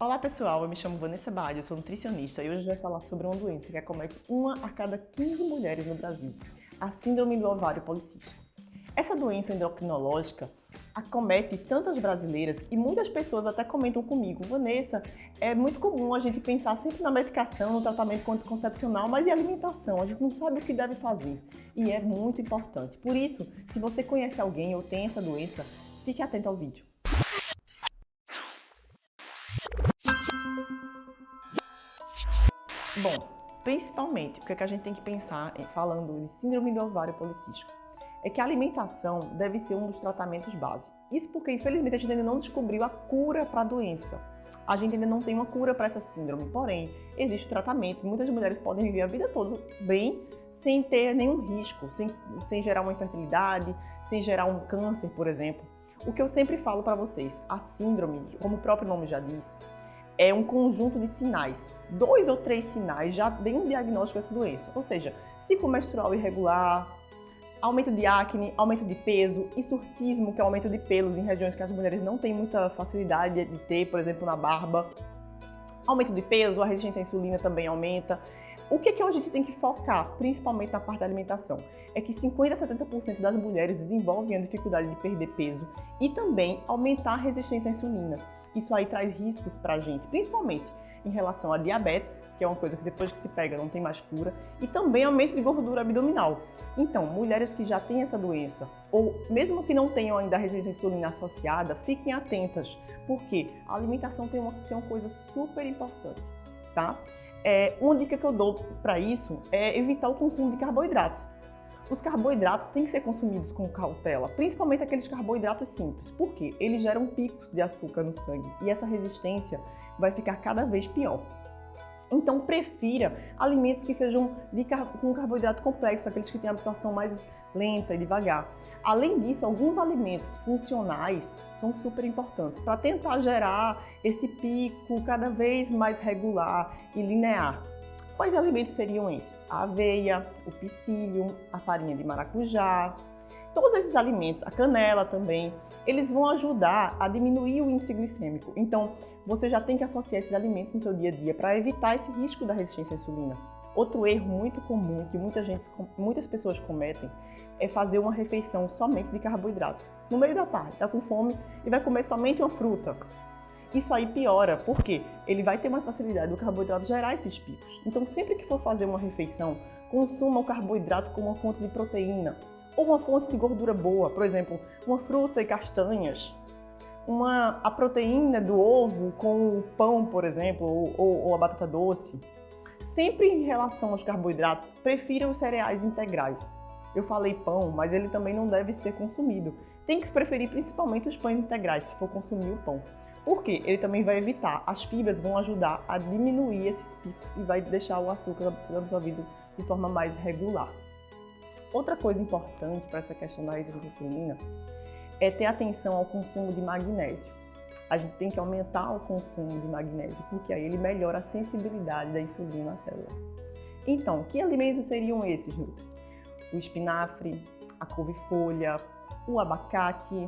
Olá pessoal, eu me chamo Vanessa Badi, eu sou nutricionista e hoje a gente vai falar sobre uma doença que acomete 1 a cada 15 mulheres no Brasil, a síndrome do ovário policístico. Essa doença endocrinológica acomete tantas brasileiras e muitas pessoas até comentam comigo: Vanessa, é muito comum a gente pensar sempre na medicação, no tratamento anticoncepcional, mas e a alimentação? A gente não sabe o que deve fazer e é muito importante. Por isso, se você conhece alguém ou tem essa doença, fique atento ao vídeo. Bom, principalmente, o que a gente tem que pensar falando de síndrome do ovário policístico é que a alimentação deve ser um dos tratamentos base. Isso porque, infelizmente, a gente ainda não descobriu a cura para a doença. A gente ainda não tem uma cura para essa síndrome, porém, existe o tratamento. Muitas mulheres podem viver a vida toda bem, sem ter nenhum risco, sem gerar uma infertilidade, sem gerar um câncer, por exemplo. O que eu sempre falo para vocês, a síndrome, como o próprio nome já diz, é um conjunto de sinais. 2 ou 3 sinais já dão um diagnóstico dessa doença. Ou seja, ciclo menstrual irregular, aumento de acne, aumento de peso, hirsutismo, que é o aumento de pelos em regiões que as mulheres não têm muita facilidade de ter, por exemplo, na barba. Aumento de peso, a resistência à insulina também aumenta. O que a gente tem que focar, principalmente na parte da alimentação, é que 50 a 70% das mulheres desenvolvem a dificuldade de perder peso e também aumentar a resistência à insulina. Isso aí traz riscos pra gente, principalmente em relação a diabetes, que é uma coisa que depois que se pega não tem mais cura, e também aumento de gordura abdominal. Então, mulheres que já têm essa doença, ou mesmo que não tenham ainda a resistência à insulina associada, fiquem atentas, porque a alimentação tem que ser uma coisa super importante, tá? Uma dica que eu dou para isso é evitar o consumo de carboidratos. Os carboidratos têm que ser consumidos com cautela, principalmente aqueles carboidratos simples, porque eles geram picos de açúcar no sangue e essa resistência vai ficar cada vez pior. Então, prefira alimentos que sejam com carboidrato complexo, aqueles que têm absorção mais lenta e devagar. Além disso, alguns alimentos funcionais são super importantes para tentar gerar esse pico cada vez mais regular e linear. Quais alimentos seriam esses? A aveia, o psyllium, a farinha de maracujá. Todos esses alimentos, a canela também, eles vão ajudar a diminuir o índice glicêmico. Então, você já tem que associar esses alimentos no seu dia a dia para evitar esse risco da resistência à insulina. Outro erro muito comum que muitas pessoas cometem é fazer uma refeição somente de carboidrato. No meio da tarde, está com fome e vai comer somente uma fruta. Isso aí piora, porque ele vai ter mais facilidade do carboidrato gerar esses picos. Então, sempre que for fazer uma refeição, consuma o carboidrato como uma fonte de proteína ou uma fonte de gordura boa, por exemplo, uma fruta e castanhas, a proteína do ovo com o pão, por exemplo, ou a batata doce. Sempre em relação aos carboidratos, prefira os cereais integrais. Eu falei pão, mas ele também não deve ser consumido. Tem que preferir principalmente os pães integrais, se for consumir o pão. Porque ele também vai evitar, as fibras vão ajudar a diminuir esses picos e vai deixar o açúcar sendo absorvido de forma mais regular. Outra coisa importante para essa questão da resistência à insulina é ter atenção ao consumo de magnésio. A gente tem que aumentar o consumo de magnésio, porque aí ele melhora a sensibilidade da insulina na célula. Então, que alimentos seriam esses, Nutri? O espinafre, a couve-folha, o abacate.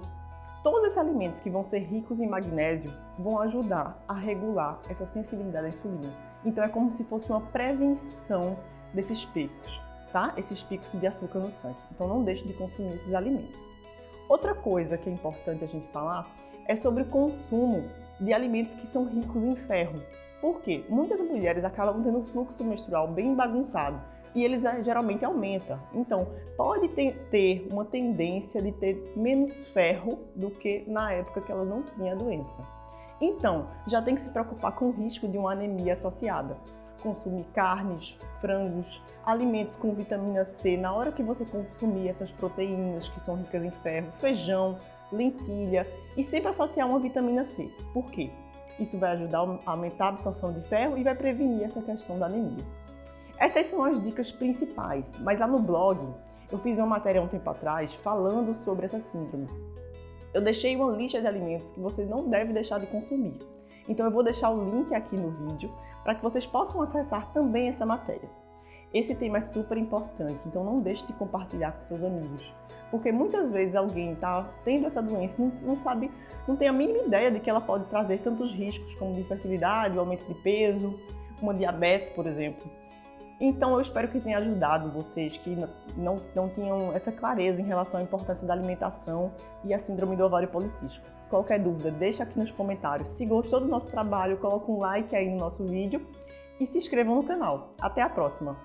Todos esses alimentos que vão ser ricos em magnésio vão ajudar a regular essa sensibilidade à insulina. Então é como se fosse uma prevenção desses picos, tá? Esses picos de açúcar no sangue. Então não deixe de consumir esses alimentos. Outra coisa que é importante a gente falar é sobre o consumo de alimentos que são ricos em ferro. Por quê? Muitas mulheres acabam tendo um fluxo menstrual bem bagunçado e eles geralmente aumentam. Então, pode ter uma tendência de ter menos ferro do que na época que ela não tinha a doença. Então, já tem que se preocupar com o risco de uma anemia associada. Consumir carnes, frangos, alimentos com vitamina C, na hora que você consumir essas proteínas que são ricas em ferro, feijão, lentilha, e sempre associar uma vitamina C. Por quê? Isso vai ajudar a aumentar a absorção de ferro e vai prevenir essa questão da anemia. Essas são as dicas principais, mas lá no blog eu fiz uma matéria há um tempo atrás falando sobre essa síndrome. Eu deixei uma lista de alimentos que você não deve deixar de consumir. Então eu vou deixar o link aqui no vídeo para que vocês possam acessar também essa matéria. Esse tema é super importante, então não deixe de compartilhar com seus amigos. Porque muitas vezes alguém está tendo essa doença e não sabe, não tem a mínima ideia de que ela pode trazer tantos riscos como de infertilidade, aumento de peso, uma diabetes, por exemplo. Então eu espero que tenha ajudado vocês que não tinham essa clareza em relação à importância da alimentação e a síndrome do ovário policístico. Qualquer dúvida, deixa aqui nos comentários. Se gostou do nosso trabalho, coloca um like aí no nosso vídeo e se inscrevam no canal. Até a próxima!